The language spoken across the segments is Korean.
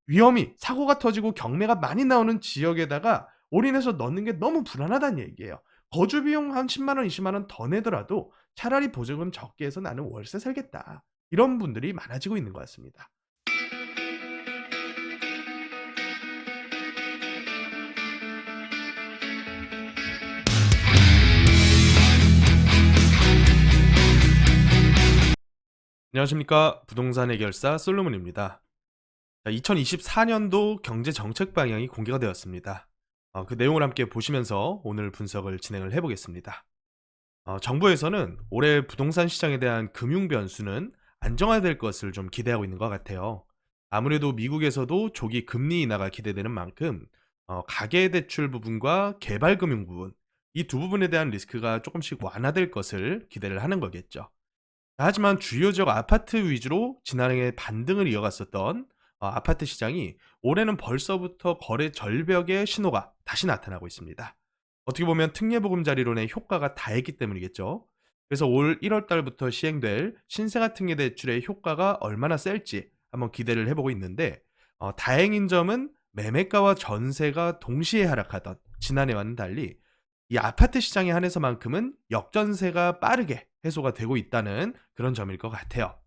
위험이 사고가 터지고 경매가 많이 나오는 지역에다가 올인해서 넣는 게 너무 불안하다는 얘기예요. 거주 비용 한 10만 원, 20만 원 더 내더라도 차라리 보증금 적게 해서 나는 월세 살겠다. 이런 분들이 많아지고 있는 것 같습니다. 안녕하십니까. 부동산 해결사 솔로몬입니다. 2024년도 경제 정책 방향이 공개가 되었습니다. 그 내용을 함께 보시면서 오늘 분석을 진행을 해보겠습니다. 정부에서는 올해 부동산 시장에 대한 금융 변수는 안정화될 것을 좀 기대하고 있는 것 같아요. 아무래도 미국에서도 조기 금리 인하가 기대되는 만큼 가계대출 부분과 개발금융 부분, 이 두 부분에 대한 리스크가 조금씩 완화될 것을 기대를 하는 거겠죠. 하지만 주요 지역 아파트 위주로 지난해 반등을 이어갔었던 아파트 시장이 올해는 벌써부터 거래 절벽의 신호가 다시 나타나고 있습니다. 어떻게 보면 특례보금자리론의 효과가 다했기 때문이겠죠. 그래서 올 1월 달부터 시행될 신생아 특례 대출의 효과가 얼마나 셀지 한번 기대를 해보고 있는데, 다행인 점은 매매가와 전세가 동시에 하락하던 지난해와는 달리 이 아파트 시장에 한해서만큼은 역전세가 빠르게 해소가 되고 있다는 그런 점일 것 같아요.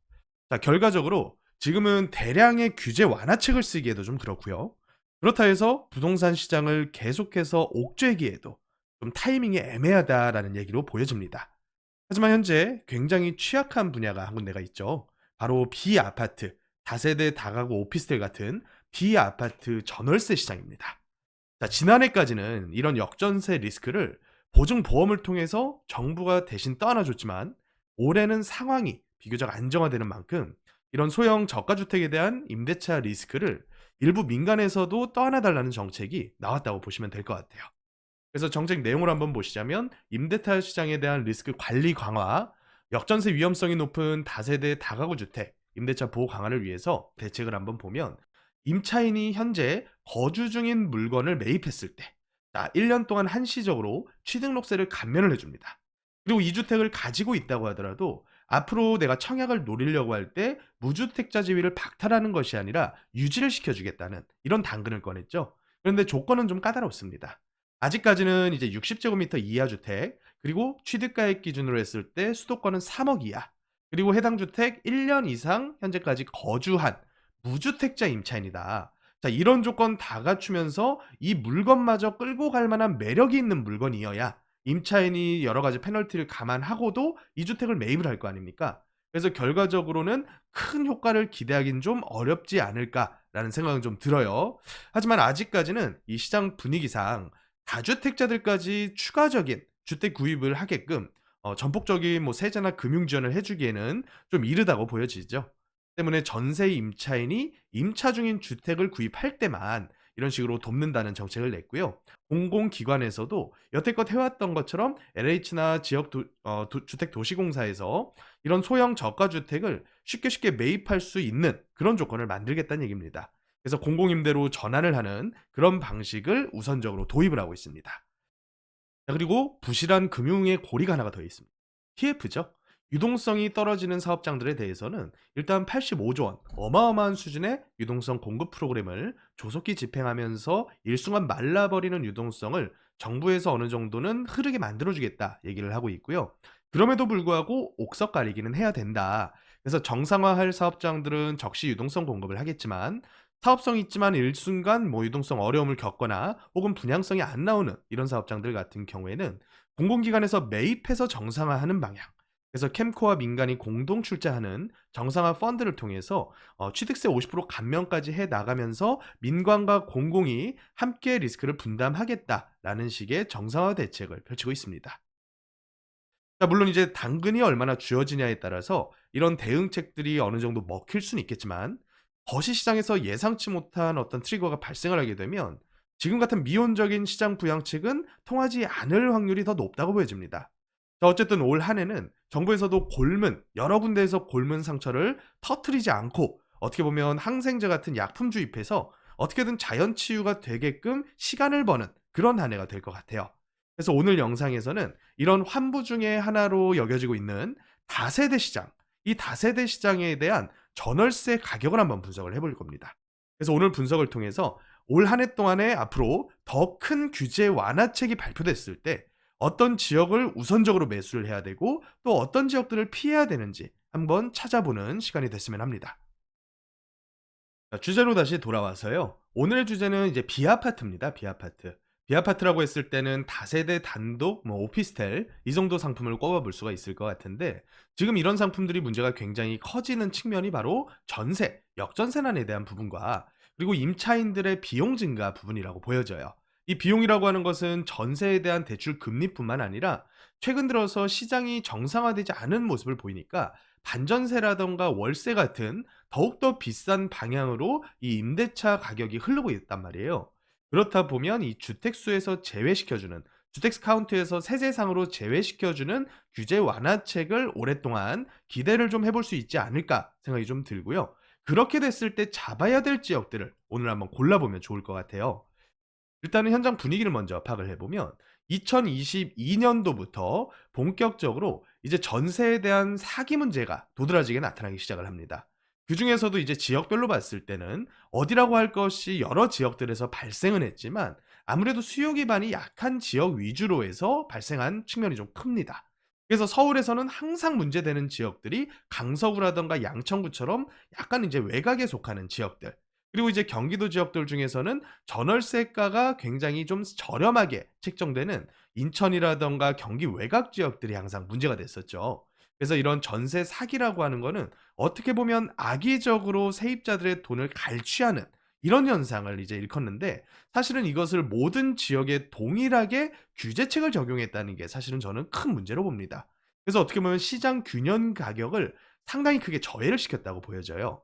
자, 결과적으로 지금은 대량의 규제 완화책을 쓰기에도 좀 그렇고요. 그렇다 해서 부동산 시장을 계속해서 옥죄기에도 좀 타이밍이 애매하다라는 얘기로 보여집니다. 하지만 현재 굉장히 취약한 분야가 한 군데가 있죠. 바로 비아파트, 다세대 다가구 오피스텔 같은 비아파트 전월세 시장입니다. 자, 지난해까지는 이런 역전세 리스크를 보증보험을 통해서 정부가 대신 떠안아줬지만, 올해는 상황이 비교적 안정화되는 만큼 이런 소형 저가주택에 대한 임대차 리스크를 일부 민간에서도 떠안아달라는 정책이 나왔다고 보시면 될 것 같아요. 그래서 정책 내용을 한번 보시자면, 임대차 시장에 대한 리스크 관리 강화, 역전세 위험성이 높은 다세대 다가구 주택 임대차 보호 강화를 위해서 대책을 한번 보면, 임차인이 현재 거주 중인 물건을 매입했을 때 1년 동안 한시적으로 취등록세를 감면을 해줍니다. 그리고 이 주택을 가지고 있다고 하더라도 앞으로 내가 청약을 노리려고 할 때 무주택자 지위를 박탈하는 것이 아니라 유지를 시켜주겠다는 이런 당근을 꺼냈죠. 그런데 조건은 좀 까다롭습니다. 아직까지는 이제 60제곱미터 이하 주택, 그리고 취득가액 기준으로 했을 때 수도권은 3억 이하, 그리고 해당 주택 1년 이상 현재까지 거주한 무주택자 임차인이다. 자, 이런 조건 다 갖추면서 이 물건마저 끌고 갈 만한 매력이 있는 물건이어야 임차인이 여러 가지 페널티를 감안하고도 이 주택을 매입을 할 거 아닙니까? 그래서 결과적으로는 큰 효과를 기대하기는 좀 어렵지 않을까라는 생각은 좀 들어요. 하지만 아직까지는 이 시장 분위기상 다주택자들까지 추가적인 주택 구입을 하게끔 전폭적인 뭐 세제나 금융 지원을 해주기에는 좀 이르다고 보여지죠. 때문에 전세 임차인이 임차 중인 주택을 구입할 때만 이런 식으로 돕는다는 정책을 냈고요. 공공기관에서도 여태껏 해왔던 것처럼 LH나 지역 주택도시공사에서 이런 소형 저가주택을 쉽게 쉽게 매입할 수 있는 그런 조건을 만들겠다는 얘기입니다. 그래서 공공임대로 전환을 하는 그런 방식을 우선적으로 도입을 하고 있습니다. 자, 그리고 부실한 금융의 고리가 하나가 더 있습니다. TF죠. 유동성이 떨어지는 사업장들에 대해서는 일단 85조 원, 어마어마한 수준의 유동성 공급 프로그램을 조속히 집행하면서 일순간 말라버리는 유동성을 정부에서 어느 정도는 흐르게 만들어주겠다 얘기를 하고 있고요. 그럼에도 불구하고 옥석 가리기는 해야 된다. 그래서 정상화할 사업장들은 적시 유동성 공급을 하겠지만, 사업성이 있지만 일순간 뭐 유동성 어려움을 겪거나 혹은 분양성이 안 나오는 이런 사업장들 같은 경우에는 공공기관에서 매입해서 정상화하는 방향, 그래서 캠코와 민간이 공동 출자하는 정상화 펀드를 통해서 취득세 50% 감면까지 해 나가면서 민관과 공공이 함께 리스크를 분담하겠다라는 식의 정상화 대책을 펼치고 있습니다. 자, 물론 이제 당근이 얼마나 쥐어지냐에 따라서 이런 대응책들이 어느 정도 먹힐 수는 있겠지만, 거시 시장에서 예상치 못한 어떤 트리거가 발생을 하게 되면 지금 같은 미온적인 시장 부양책은 통하지 않을 확률이 더 높다고 보여집니다. 자, 어쨌든 올 한 해는 정부에서도 여러 군데에서 골문 상처를 터트리지 않고 어떻게 보면 항생제 같은 약품 주입해서 어떻게든 자연 치유가 되게끔 시간을 버는 그런 한 해가 될 것 같아요. 그래서 오늘 영상에서는 이런 환부 중의 하나로 여겨지고 있는 다세대 시장, 이 다세대 시장에 대한 전월세 가격을 한번 분석을 해볼 겁니다. 그래서 오늘 분석을 통해서 올 한 해 동안에 앞으로 더 큰 규제 완화책이 발표됐을 때 어떤 지역을 우선적으로 매수를 해야 되고 또 어떤 지역들을 피해야 되는지 한번 찾아보는 시간이 됐으면 합니다. 자, 주제로 다시 돌아와서요. 오늘의 주제는 이제 비아파트입니다. 비아파트. 비아파트라고 했을 때는 다세대 단독, 뭐 오피스텔 이 정도 상품을 꼽아볼 수가 있을 것 같은데 지금 이런 상품들이 문제가 굉장히 커지는 측면이 바로 전세, 역전세난에 대한 부분과 그리고 임차인들의 비용 증가 부분이라고 보여져요. 이 비용이라고 하는 것은 전세에 대한 대출 금리뿐만 아니라 최근 들어서 시장이 정상화되지 않은 모습을 보이니까 반전세라던가 월세 같은 더욱더 비싼 방향으로 이 임대차 가격이 흐르고 있단 말이에요. 그렇다 보면 이 주택수에서 제외시켜주는 주택 카운트에서 세제상으로 제외시켜주는 규제 완화책을 오랫동안 기대를 좀 해볼 수 있지 않을까 생각이 좀 들고요. 그렇게 됐을 때 잡아야 될 지역들을 오늘 한번 골라보면 좋을 것 같아요. 일단은 현장 분위기를 먼저 파악을 해보면 2022년도부터 본격적으로 이제 전세에 대한 사기 문제가 도드라지게 나타나기 시작을 합니다. 그 중에서도 이제 지역별로 봤을 때는 어디라고 할 것이 여러 지역들에서 발생은 했지만 아무래도 수요 기반이 약한 지역 위주로 해서 발생한 측면이 좀 큽니다. 그래서 서울에서는 항상 문제되는 지역들이 강서구라던가 양천구처럼 약간 이제 외곽에 속하는 지역들, 그리고 이제 경기도 지역들 중에서는 전월세가가 굉장히 좀 저렴하게 책정되는 인천이라든가 경기 외곽 지역들이 항상 문제가 됐었죠. 그래서 이런 전세 사기라고 하는 거는 어떻게 보면 악의적으로 세입자들의 돈을 갈취하는 이런 현상을 이제 일컫는데 사실은 이것을 모든 지역에 동일하게 규제책을 적용했다는 게 사실은 저는 큰 문제로 봅니다. 그래서 어떻게 보면 시장 균형 가격을 상당히 크게 저해를 시켰다고 보여져요.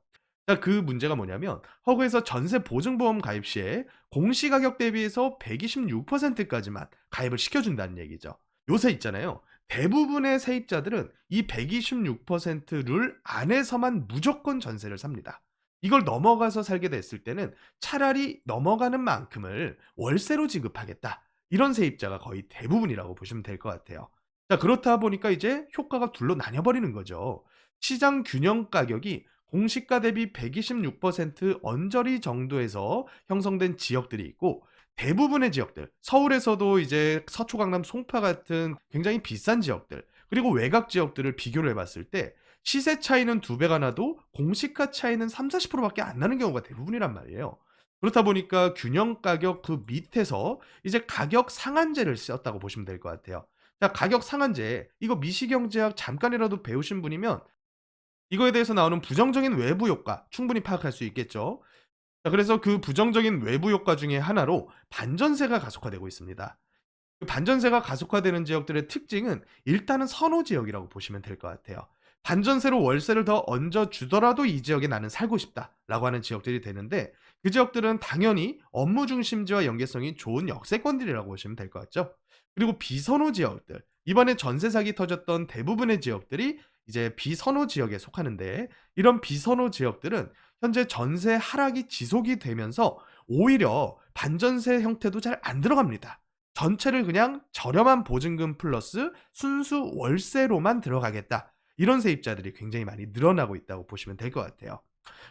그 문제가 뭐냐면 허그에서 전세 보증보험 가입 시에 공시가격 대비해서 126%까지만 가입을 시켜준다는 얘기죠. 요새 있잖아요. 대부분의 세입자들은 이 126%룰 안에서만 무조건 전세를 삽니다. 이걸 넘어가서 살게 됐을 때는 차라리 넘어가는 만큼을 월세로 지급하겠다. 이런 세입자가 거의 대부분이라고 보시면 될 것 같아요. 자, 그렇다 보니까 이제 효과가 둘로 나뉘어버리는 거죠. 시장 균형 가격이 공시가 대비 126% 언저리 정도에서 형성된 지역들이 있고 대부분의 지역들, 서울에서도 이제 서초, 강남, 송파 같은 굉장히 비싼 지역들, 그리고 외곽 지역들을 비교를 해봤을 때 시세 차이는 2배가 나도 공시가 차이는 30-40%밖에 안 나는 경우가 대부분이란 말이에요. 그렇다 보니까 균형 가격 그 밑에서 이제 가격 상한제를 썼다고 보시면 될 것 같아요. 자, 가격 상한제, 이거 미시경제학 잠깐이라도 배우신 분이면 이거에 대해서 나오는 부정적인 외부 효과 충분히 파악할 수 있겠죠. 자, 그래서 그 부정적인 외부 효과 중에 하나로 반전세가 가속화되고 있습니다. 그 반전세가 가속화되는 지역들의 특징은 일단은 선호 지역이라고 보시면 될 것 같아요. 반전세로 월세를 더 얹어 주더라도 이 지역에 나는 살고 싶다라고 하는 지역들이 되는데 그 지역들은 당연히 업무 중심지와 연계성이 좋은 역세권들이라고 보시면 될 것 같죠. 그리고 비선호 지역들, 이번에 전세 사기 터졌던 대부분의 지역들이 이제 비선호 지역에 속하는데 이런 비선호 지역들은 현재 전세 하락이 지속이 되면서 오히려 반전세 형태도 잘 안 들어갑니다. 전체를 그냥 저렴한 보증금 플러스 순수 월세로만 들어가겠다. 이런 세입자들이 굉장히 많이 늘어나고 있다고 보시면 될 것 같아요.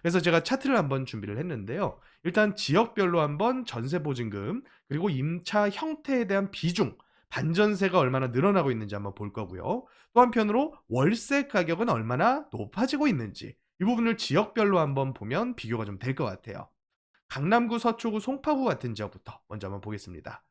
그래서 제가 차트를 한번 준비를 했는데요. 일단 지역별로 한번 전세 보증금 그리고 임차 형태에 대한 비중, 반전세가 얼마나 늘어나고 있는지 한번 볼 거고요. 또 한편으로 월세 가격은 얼마나 높아지고 있는지 이 부분을 지역별로 한번 보면 비교가 좀 될 것 같아요. 강남구, 서초구, 송파구 같은 지역부터 먼저 한번 보겠습니다.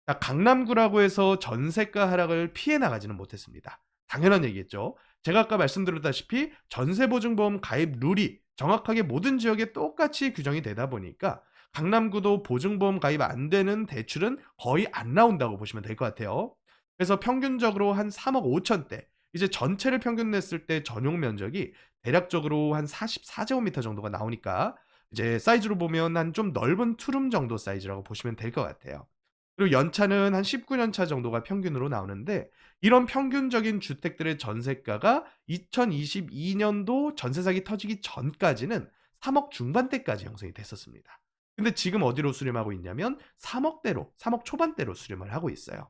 자, 강남구라고 해서 전세가 하락을 피해 나가지는 못했습니다. 당연한 얘기겠죠. 제가 아까 말씀드렸다시피 전세보증보험 가입 룰이 정확하게 모든 지역에 똑같이 규정이 되다 보니까 강남구도 보증보험 가입 안 되는 대출은 거의 안 나온다고 보시면 될 것 같아요. 그래서 평균적으로 한 3억 5천대, 이제 전체를 평균 냈을 때 전용 면적이 대략적으로 한 44제곱미터 정도가 나오니까 이제 사이즈로 보면 한 좀 넓은 투룸 정도 사이즈라고 보시면 될 것 같아요. 그리고 연차는 한 19년 차 정도가 평균으로 나오는데 이런 평균적인 주택들의 전세가가 2022년도 전세 사기 터지기 전까지는 3억 중반대까지 형성이 됐었습니다. 근데 지금 어디로 수렴하고 있냐면 3억대로, 3억 초반대로 수렴을 하고 있어요.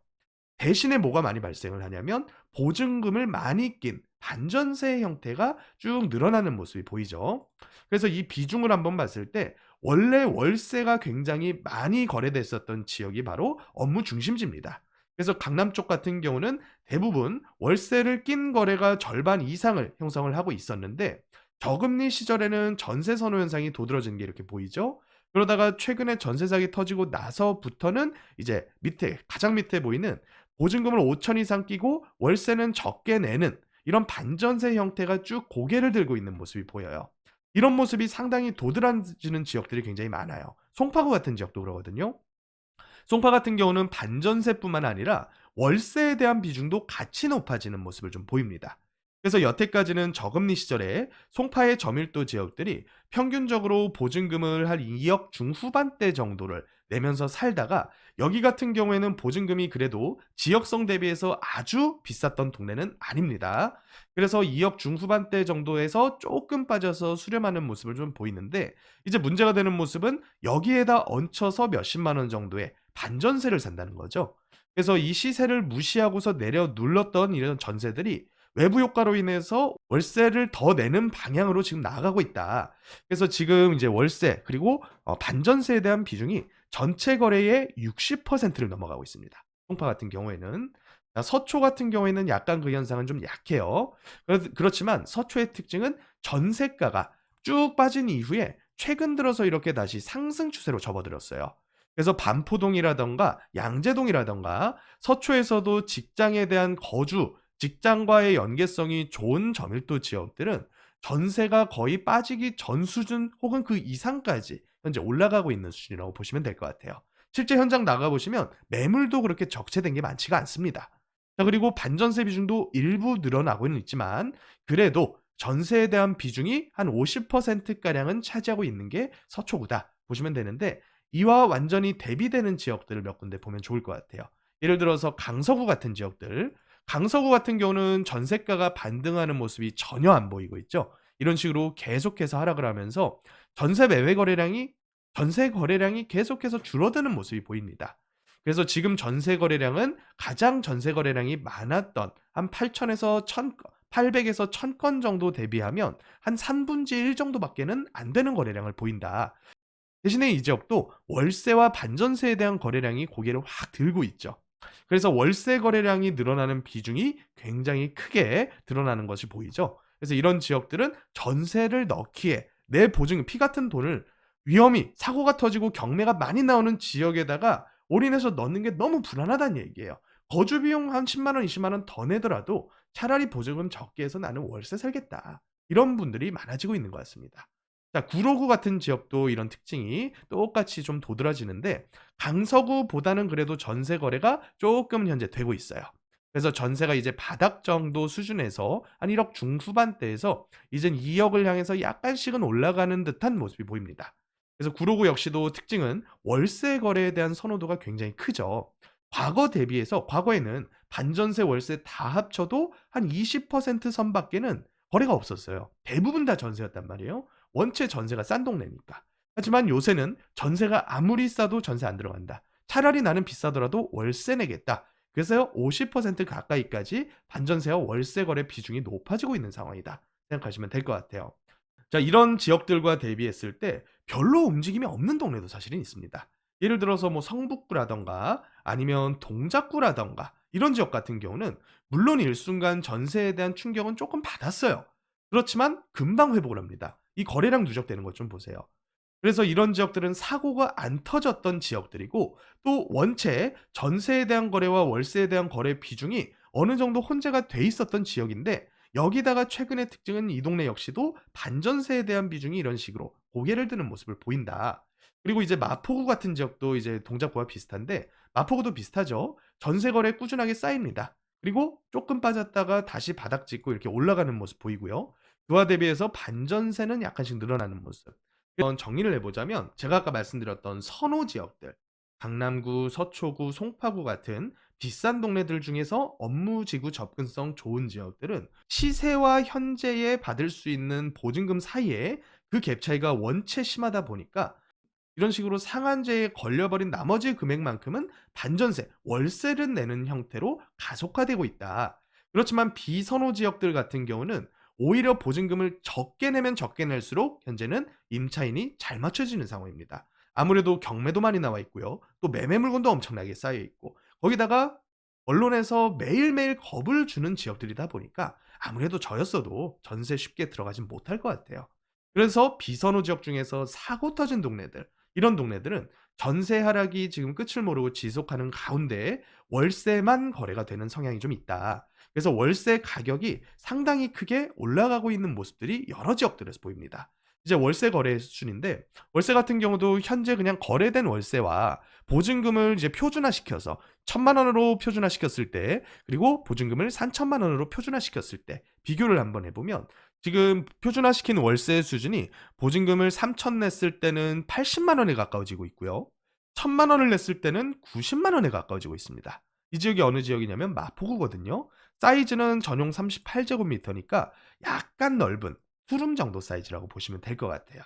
대신에 뭐가 많이 발생을 하냐면 보증금을 많이 낀 반전세 형태가 쭉 늘어나는 모습이 보이죠. 그래서 이 비중을 한번 봤을 때 원래 월세가 굉장히 많이 거래됐었던 지역이 바로 업무 중심지입니다. 그래서 강남 쪽 같은 경우는 대부분 월세를 낀 거래가 절반 이상을 형성을 하고 있었는데 저금리 시절에는 전세 선호 현상이 도드라진 게 이렇게 보이죠. 그러다가 최근에 전세 사기 터지고 나서부터는 이제 밑에 가장 밑에 보이는 보증금을 5천 이상 끼고 월세는 적게 내는 이런 반전세 형태가 쭉 고개를 들고 있는 모습이 보여요. 이런 모습이 상당히 도드라지는 지역들이 굉장히 많아요. 송파구 같은 지역도 그러거든요. 송파 같은 경우는 반전세뿐만 아니라 월세에 대한 비중도 같이 높아지는 모습을 좀 보입니다. 그래서 여태까지는 저금리 시절에 송파의 저밀도 지역들이 평균적으로 보증금을 한 2억 중후반대 정도를 내면서 살다가 여기 같은 경우에는 보증금이 그래도 지역성 대비해서 아주 비쌌던 동네는 아닙니다. 그래서 2억 중후반대 정도에서 조금 빠져서 수렴하는 모습을 좀 보이는데 이제 문제가 되는 모습은 여기에다 얹혀서 몇십만 원 정도의 반전세를 산다는 거죠. 그래서 이 시세를 무시하고서 내려 눌렀던 이런 전세들이 외부 효과로 인해서 월세를 더 내는 방향으로 지금 나아가고 있다. 그래서 지금 이제 월세 그리고 반전세에 대한 비중이 전체 거래의 60%를 넘어가고 있습니다. 송파 같은 경우에는 서초 같은 경우에는 약간 그 현상은 좀 약해요. 그렇지만 서초의 특징은 전세가가 쭉 빠진 이후에 최근 들어서 이렇게 다시 상승 추세로 접어들었어요. 그래서 반포동이라던가 양재동이라던가 서초에서도 직장에 대한 거주, 직장과의 연계성이 좋은 저밀도 지역들은 전세가 거의 빠지기 전 수준 혹은 그 이상까지 현재 올라가고 있는 수준이라고 보시면 될 것 같아요. 실제 현장 나가보시면 매물도 그렇게 적체된 게 많지가 않습니다. 자, 그리고 반전세 비중도 일부 늘어나고는 있지만 그래도 전세에 대한 비중이 한 50%가량은 차지하고 있는 게 서초구다 보시면 되는데 이와 완전히 대비되는 지역들을 몇 군데 보면 좋을 것 같아요. 예를 들어서 강서구 같은 지역들, 강서구 같은 경우는 전세가가 반등하는 모습이 전혀 안 보이고 있죠. 이런 식으로 계속해서 하락을 하면서 전세 거래량이 계속해서 줄어드는 모습이 보입니다. 그래서 지금 전세 거래량은 가장 전세 거래량이 많았던 한 8천에서 800에서 1000건 정도 대비하면 한 3분의 1 정도밖에는 안 되는 거래량을 보인다. 대신에 이 지역도 월세와 반전세에 대한 거래량이 고개를 확 들고 있죠. 그래서 월세 거래량이 늘어나는 비중이 굉장히 크게 드러나는 것이 보이죠. 그래서 이런 지역들은 전세를 넣기에 내 보증 피 같은 돈을 위험이 사고가 터지고 경매가 많이 나오는 지역에다가 올인해서 넣는 게 너무 불안하다는 얘기예요. 거주 비용 한 10만 원, 20만 원 더 내더라도 차라리 보증금 적게 해서 나는 월세 살겠다. 이런 분들이 많아지고 있는 것 같습니다. 자, 구로구 같은 지역도 이런 특징이 똑같이 좀 도드라지는데 강서구보다는 그래도 전세 거래가 조금 현재 되고 있어요. 그래서 전세가 이제 바닥 정도 수준에서 한 1억 중후반대에서 이젠 2억을 향해서 약간씩은 올라가는 듯한 모습이 보입니다. 그래서 구로구 역시도 특징은 월세 거래에 대한 선호도가 굉장히 크죠. 과거 대비해서 과거에는 반전세 월세 다 합쳐도 한 20% 선밖에는 거래가 없었어요. 대부분 다 전세였단 말이에요. 원체 전세가 싼 동네니까. 하지만 요새는 전세가 아무리 싸도 전세 안 들어간다. 차라리 나는 비싸더라도 월세 내겠다. 그래서 50% 가까이까지 반전세와 월세 거래 비중이 높아지고 있는 상황이다. 생각하시면 될 것 같아요. 자, 이런 지역들과 대비했을 때 별로 움직임이 없는 동네도 사실은 있습니다. 예를 들어서 뭐 성북구라던가 아니면 동작구라던가 이런 지역 같은 경우는 물론 일순간 전세에 대한 충격은 조금 받았어요. 그렇지만 금방 회복을 합니다. 이 거래량 누적되는 것 좀 보세요. 그래서 이런 지역들은 사고가 안 터졌던 지역들이고 또 원체 전세에 대한 거래와 월세에 대한 거래 비중이 어느 정도 혼재가 돼 있었던 지역인데 여기다가 최근의 특징은 이 동네 역시도 반전세에 대한 비중이 이런 식으로 고개를 드는 모습을 보인다. 그리고 이제 마포구 같은 지역도 이제 동작구와 비슷한데 마포구도 비슷하죠. 전세 거래 꾸준하게 쌓입니다. 그리고 조금 빠졌다가 다시 바닥 찍고 이렇게 올라가는 모습 보이고요. 그와 대비해서 반전세는 약간씩 늘어나는 모습. 정리를 해보자면 제가 아까 말씀드렸던 선호 지역들, 강남구, 서초구, 송파구 같은 비싼 동네들 중에서 업무지구 접근성 좋은 지역들은 시세와 현재에 받을 수 있는 보증금 사이에 그 갭 차이가 원체 심하다 보니까 이런 식으로 상한제에 걸려버린 나머지 금액만큼은 반전세, 월세를 내는 형태로 가속화되고 있다. 그렇지만 비선호 지역들 같은 경우는 오히려 보증금을 적게 내면 적게 낼수록 현재는 임차인이 잘 맞춰지는 상황입니다. 아무래도 경매도 많이 나와 있고요. 또 매매 물건도 엄청나게 쌓여 있고 거기다가 언론에서 매일매일 겁을 주는 지역들이다 보니까 아무래도 저였어도 전세 쉽게 들어가진 못할 것 같아요. 그래서 비선호 지역 중에서 사고 터진 동네들, 이런 동네들은 전세 하락이 지금 끝을 모르고 지속하는 가운데 월세만 거래가 되는 성향이 좀 있다. 그래서 월세 가격이 상당히 크게 올라가고 있는 모습들이 여러 지역들에서 보입니다. 이제 월세 거래 수준인데 월세 같은 경우도 현재 그냥 거래된 월세와 보증금을 이제 표준화시켜서 1,000만 원으로 표준화시켰을 때 그리고 보증금을 3,000만 원으로 표준화시켰을 때 비교를 한번 해보면 지금 표준화시킨 월세 수준이 보증금을 3,000 냈을 때는 80만 원에 가까워지고 있고요. 1,000만 원을 냈을 때는 90만 원에 가까워지고 있습니다. 이 지역이 어느 지역이냐면 마포구거든요. 사이즈는 전용 38제곱미터니까 약간 넓은 투룸 정도 사이즈라고 보시면 될 것 같아요.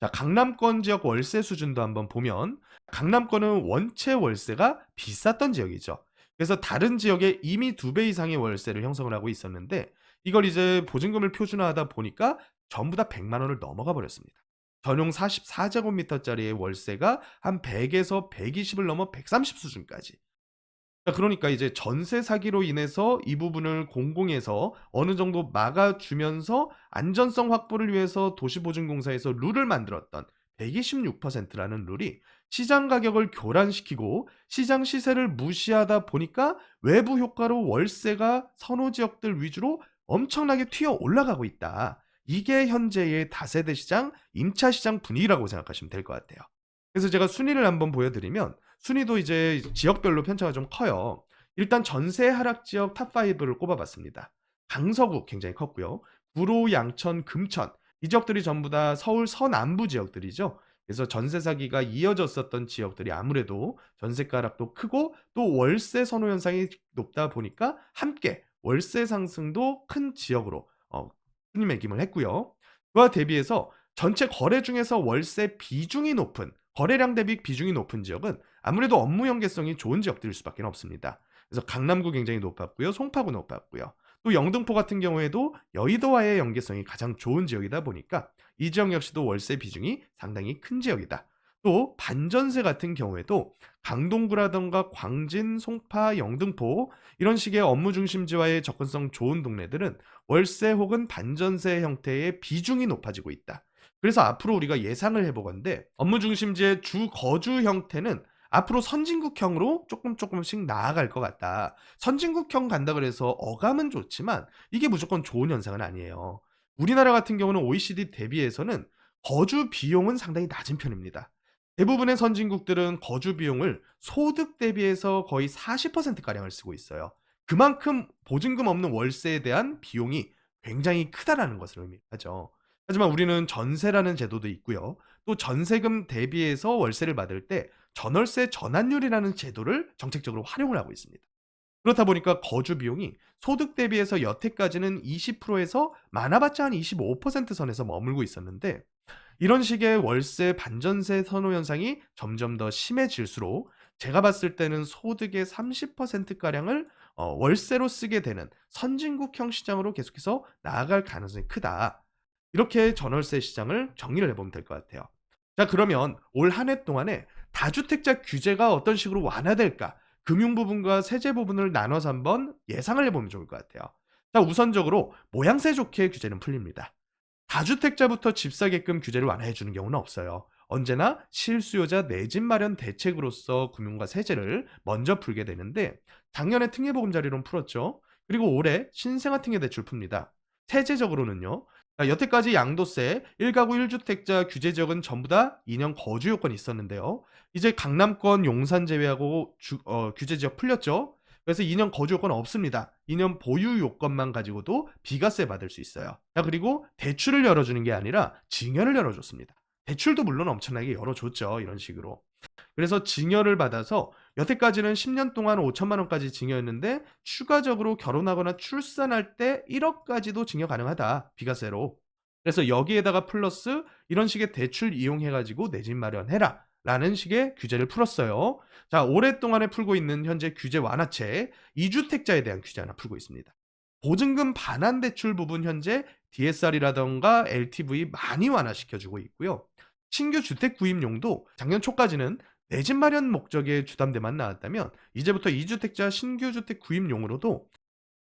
자, 강남권 지역 월세 수준도 한번 보면 강남권은 원체 월세가 비쌌던 지역이죠. 그래서 다른 지역에 이미 2배 이상의 월세를 형성을 하고 있었는데 이걸 이제 보증금을 표준화하다 보니까 전부 다 100만 원을 넘어가 버렸습니다. 전용 44제곱미터짜리의 월세가 한 100에서 120을 넘어 130 수준까지. 그러니까 이제 전세 사기로 인해서 이 부분을 공공에서 어느 정도 막아주면서 안전성 확보를 위해서 도시보증공사에서 룰을 만들었던 126%라는 룰이 시장 가격을 교란시키고 시장 시세를 무시하다 보니까 외부 효과로 월세가 선호 지역들 위주로 엄청나게 튀어 올라가고 있다. 이게 현재의 다세대 시장, 임차 시장 분위기라고 생각하시면 될 것 같아요. 그래서 제가 순위를 한번 보여드리면 순위도 이제 지역별로 편차가 좀 커요. 일단 전세 하락 지역 탑5를 꼽아봤습니다. 강서구 굉장히 컸고요. 구로, 양천, 금천 이 지역들이 전부 다 서울 서남부 지역들이죠. 그래서 전세 사기가 이어졌었던 지역들이 아무래도 전세가 하락도 크고 또 월세 선호 현상이 높다 보니까 함께 월세 상승도 큰 지역으로 순위 매김을 했고요. 그와 대비해서 전체 거래 중에서 월세 비중이 높은 거래량 대비 비중이 높은 지역은 아무래도 업무 연계성이 좋은 지역들일 수밖에 없습니다. 그래서 강남구 굉장히 높았고요. 송파구 높았고요. 또 영등포 같은 경우에도 여의도와의 연계성이 가장 좋은 지역이다 보니까 이 지역 역시도 월세 비중이 상당히 큰 지역이다. 또 반전세 같은 경우에도 강동구라던가 광진, 송파, 영등포 이런 식의 업무 중심지와의 접근성 좋은 동네들은 월세 혹은 반전세 형태의 비중이 높아지고 있다. 그래서 앞으로 우리가 예상을 해보건대 업무 중심지의 주 거주 형태는 앞으로 선진국형으로 조금씩 나아갈 것 같다. 선진국형 간다 그래서 어감은 좋지만 이게 무조건 좋은 현상은 아니에요. 우리나라 같은 경우는 OECD 대비해서는 거주 비용은 상당히 낮은 편입니다. 대부분의 선진국들은 거주 비용을 소득 대비해서 거의 40%가량을 쓰고 있어요. 그만큼 보증금 없는 월세에 대한 비용이 굉장히 크다라는 것을 의미하죠. 하지만 우리는 전세라는 제도도 있고요. 또 전세금 대비해서 월세를 받을 때 전월세 전환율이라는 제도를 정책적으로 활용을 하고 있습니다. 그렇다 보니까 거주 비용이 소득 대비해서 여태까지는 20%에서 많아봤자 한 25% 선에서 머물고 있었는데 이런 식의 월세 반전세 선호 현상이 점점 더 심해질수록 제가 봤을 때는 소득의 30%가량을 월세로 쓰게 되는 선진국형 시장으로 계속해서 나아갈 가능성이 크다. 이렇게 전월세 시장을 정리를 해보면 될 것 같아요. 자, 그러면 올 한 해 동안에 다주택자 규제가 어떤 식으로 완화될까? 금융 부분과 세제 부분을 나눠서 한번 예상을 해보면 좋을 것 같아요. 자, 우선적으로 모양새 좋게 규제는 풀립니다. 다주택자부터 집 사게끔 규제를 완화해 주는 경우는 없어요. 언제나 실수요자 내 집 마련 대책으로서 금융과 세제를 먼저 풀게 되는데 작년에 특례보금자리론 풀었죠. 그리고 올해 신생아 특례 대출 풉니다. 세제적으로는요. 여태까지 양도세 1가구 1주택자 규제 지역은 전부 다 2년 거주 요건이 있었는데요. 이제 강남권 용산 제외하고 규제 지역 풀렸죠. 그래서 2년 거주 요건 없습니다. 2년 보유 요건만 가지고도 비과세 받을 수 있어요. 자, 그리고 대출을 열어주는 게 아니라 증여를 열어줬습니다. 대출도 물론 엄청나게 열어줬죠. 이런 식으로. 그래서 증여를 받아서 여태까지는 10년 동안 5천만 원까지 증여했는데 추가적으로 결혼하거나 출산할 때 1억까지도 증여 가능하다. 비과세로. 그래서 여기에다가 플러스 이런 식의 대출 이용해가지고 내 집 마련해라. 라는 식의 규제를 풀었어요. 자, 오랫동안에 풀고 있는 현재 규제 완화책 2주택자에 대한 규제 하나 풀고 있습니다. 보증금 반환 대출 부분 현재 DSR이라던가 LTV 많이 완화시켜주고 있고요. 신규 주택 구입용도 작년 초까지는 내 집 마련 목적의 주담대만 나왔다면 이제부터 2주택자 신규 주택 구입용으로도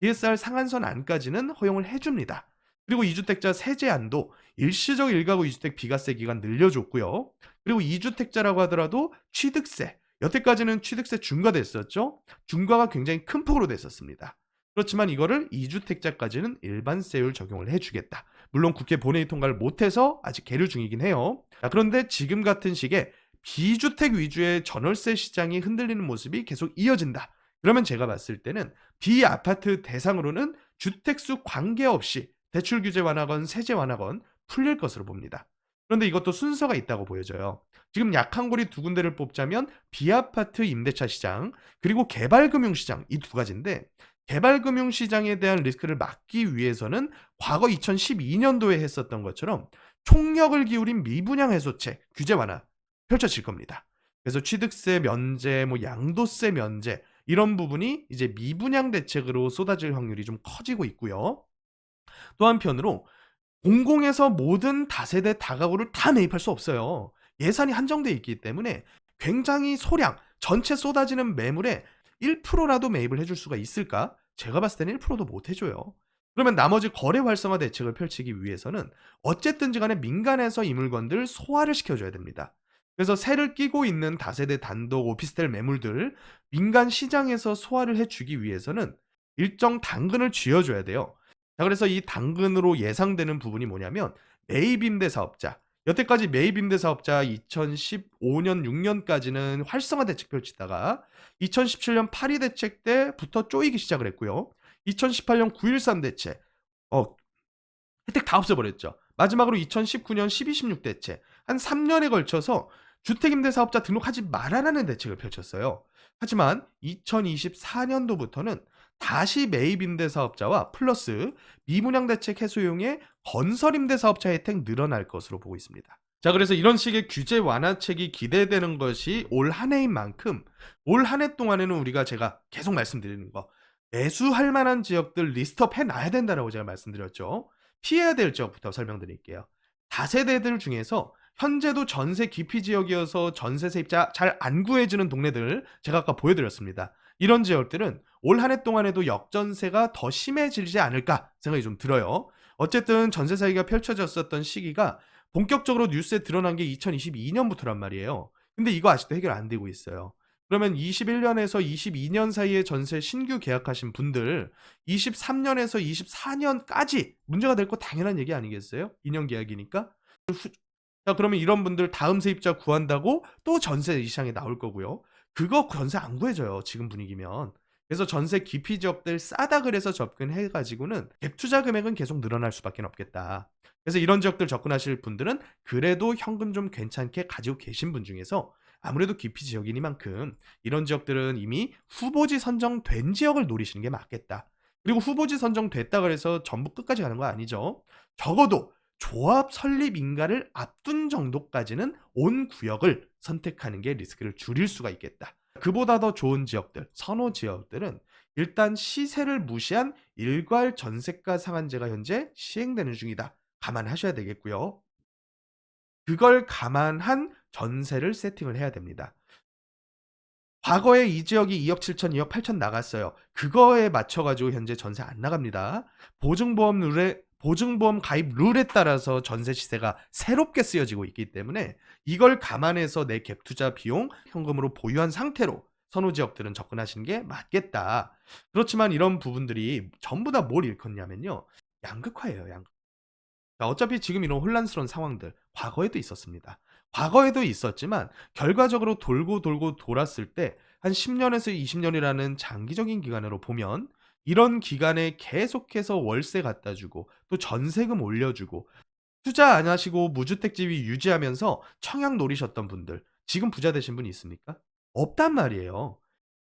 DSR 상한선 안까지는 허용을 해줍니다. 그리고 2주택자 세제안도 일시적 1가구 2주택 비과세 기간 늘려줬고요. 그리고 2주택자라고 하더라도 취득세, 여태까지는 취득세 중과됐었죠. 중과가 굉장히 큰 폭으로 됐었습니다. 그렇지만 이거를 2주택자까지는 일반세율 적용을 해주겠다. 물론 국회 본회의 통과를 못해서 아직 계류 중이긴 해요. 자, 그런데 지금 같은 시기에 비주택 위주의 전월세 시장이 흔들리는 모습이 계속 이어진다. 그러면 제가 봤을 때는 비아파트 대상으로는 주택수 관계없이 대출 규제 완화건 세제 완화건 풀릴 것으로 봅니다. 그런데 이것도 순서가 있다고 보여져요. 지금 약한 고리 두 군데를 뽑자면 비아파트 임대차 시장 그리고 개발금융시장 이 두 가지인데 개발금융시장에 대한 리스크를 막기 위해서는 과거 2012년도에 했었던 것처럼 총력을 기울인 미분양 해소책 규제 완화 펼쳐질 겁니다. 그래서 취득세 면제, 양도세 면제 이런 부분이 이제 미분양 대책으로 쏟아질 확률이 좀 커지고 있고요. 또 한편으로 공공에서 모든 다세대 다가구를 다 매입할 수 없어요. 예산이 한정돼 있기 때문에 굉장히 소량, 전체 쏟아지는 매물에 1%라도 매입을 해줄 수가 있을까? 제가 봤을 때는 1%도 못 해줘요. 그러면 나머지 거래 활성화 대책을 펼치기 위해서는 어쨌든지 간에 민간에서 이 물건들 소화를 시켜줘야 됩니다. 그래서 새를 끼고 있는 다세대 단독 오피스텔 매물들 민간 시장에서 소화를 해주기 위해서는 일정 당근을 쥐어줘야 돼요. 자, 그래서 이 당근으로 예상되는 부분이 뭐냐면 매입 임대 사업자. 여태까지 매입 임대 사업자 2015년 6년까지는 활성화 대책 펼치다가 2017년 8.2 대책 때부터 쪼이기 시작을 했고요. 2018년 9.13 대책 혜택 다 없애버렸죠. 마지막으로 2019년 12, 16 대책 한 3년에 걸쳐서 주택임대사업자 등록하지 말아라는 대책을 펼쳤어요. 하지만 2024년도부터는 다시 매입임대사업자와 플러스 미분양 대책 해소용의 건설임대사업자 혜택 늘어날 것으로 보고 있습니다. 자, 그래서 이런 식의 규제 완화책이 기대되는 것이 올 한 해인 만큼 올 한 해 동안에는 우리가 제가 계속 말씀드리는 거 매수할 만한 지역들 리스트업 해놔야 된다라고 제가 말씀드렸죠. 피해야 될 지역부터 설명드릴게요. 다세대들 중에서 현재도 전세 기피 지역이어서 전세 세입자 잘 안 구해지는 동네들 제가 아까 보여드렸습니다. 이런 지역들은 올 한 해 동안에도 역전세가 더 심해지지 않을까 생각이 좀 들어요. 어쨌든 전세 사기가 펼쳐졌었던 시기가 본격적으로 뉴스에 드러난 게 2022년부터란 말이에요. 근데 이거 아직도 해결 안 되고 있어요. 그러면 21년에서 22년 사이에 전세 신규 계약하신 분들 23년에서 24년까지 문제가 될 거 당연한 얘기 아니겠어요? 2년 계약이니까. 자, 그러면 이런 분들 다음 세입자 구한다고 또 전세 시장에 나올 거고요. 그거 전세 안 구해져요. 지금 분위기면. 그래서 전세 기피 지역들 싸다 그래서 접근해 가지고는 갭 투자 금액은 계속 늘어날 수밖에 없겠다. 그래서 이런 지역들 접근하실 분들은 그래도 현금 좀 괜찮게 가지고 계신 분 중에서 아무래도 기피 지역이니만큼 이런 지역들은 이미 후보지 선정된 지역을 노리시는 게 맞겠다. 그리고 후보지 선정됐다 그래서 전부 끝까지 가는 거 아니죠. 적어도 조합 설립 인가를 앞둔 정도까지는 온 구역을 선택하는 게 리스크를 줄일 수가 있겠다. 그보다 더 좋은 지역들, 선호 지역들은 일단 시세를 무시한 일괄 전세가 상한제가 현재 시행되는 중이다. 감안하셔야 되겠고요. 그걸 감안한 전세를 세팅을 해야 됩니다. 과거에 이 지역이 2억 7천, 2억 8천 나갔어요. 그거에 맞춰가지고 현재 전세 안 나갑니다. 보증보험 가입 룰에 따라서 전세 시세가 새롭게 쓰여지고 있기 때문에 이걸 감안해서 내 갭 투자 비용 현금으로 보유한 상태로 선호 지역들은 접근하시는 게 맞겠다. 그렇지만 이런 부분들이 전부 다 뭘 일컫냐면요. 양극화예요, 양극화. 어차피 지금 이런 혼란스러운 상황들 과거에도 있었습니다. 과거에도 있었지만 결과적으로 돌고 돌고 돌았을 때 한 10년에서 20년이라는 장기적인 기간으로 보면 이런 기간에 계속해서 월세 갖다 주고 또 전세금 올려주고 투자 안 하시고 무주택 지위 유지하면서 청약 노리셨던 분들 지금 부자 되신 분이 있습니까? 없단 말이에요.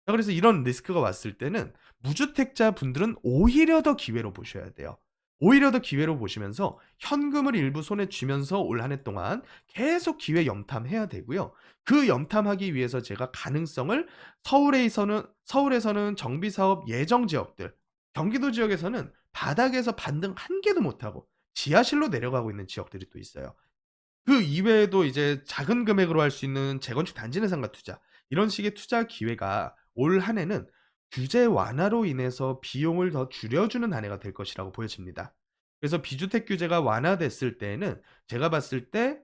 자, 그래서 이런 리스크가 왔을 때는 무주택자 분들은 오히려 더 기회로 보셔야 돼요. 오히려 더 기회로 보시면서 현금을 일부 손에 쥐면서 올 한 해 동안 계속 기회 염탐해야 되고요. 그 염탐하기 위해서 제가 가능성을 서울에서는 정비 사업 예정 지역들, 경기도 지역에서는 바닥에서 반등 한 개도 못 하고 지하실로 내려가고 있는 지역들이 또 있어요. 그 이외에도 이제 작은 금액으로 할 수 있는 재건축 단지 내 상가 투자, 이런 식의 투자 기회가 올 한 해는 규제 완화로 인해서 비용을 더 줄여주는 한 해가 될 것이라고 보여집니다. 그래서 비주택 규제가 완화됐을 때에는 제가 봤을 때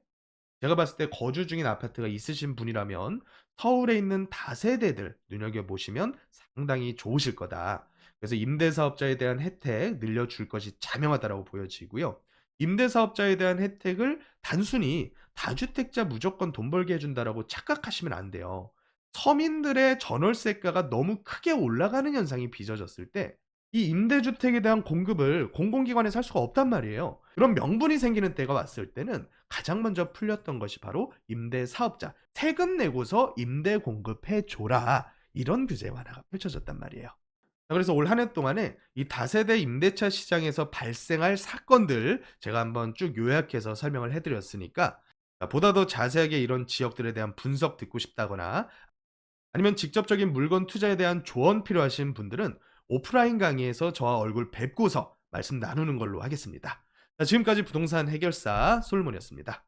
제가 봤을 때 거주 중인 아파트가 있으신 분이라면 서울에 있는 다세대들 눈여겨보시면 상당히 좋으실 거다. 그래서 임대사업자에 대한 혜택 늘려줄 것이 자명하다라고 보여지고요. 임대사업자에 대한 혜택을 단순히 다주택자 무조건 돈 벌게 해준다라고 착각하시면 안 돼요. 서민들의 전월세가가 너무 크게 올라가는 현상이 빚어졌을 때 이 임대주택에 대한 공급을 공공기관에서 할 수가 없단 말이에요. 그런 명분이 생기는 때가 왔을 때는 가장 먼저 풀렸던 것이 바로 임대사업자, 세금 내고서 임대 공급해 줘라. 이런 규제 완화가 펼쳐졌단 말이에요. 자, 그래서 올 한 해 동안에 이 다세대 임대차 시장에서 발생할 사건들 제가 한번 쭉 요약해서 설명을 해 드렸으니까, 보다 더 자세하게 이런 지역들에 대한 분석 듣고 싶다거나 아니면 직접적인 물건 투자에 대한 조언 필요하신 분들은 오프라인 강의에서 저와 얼굴 뵙고서 말씀 나누는 걸로 하겠습니다. 자, 지금까지 부동산 해결사 솔몬이었습니다.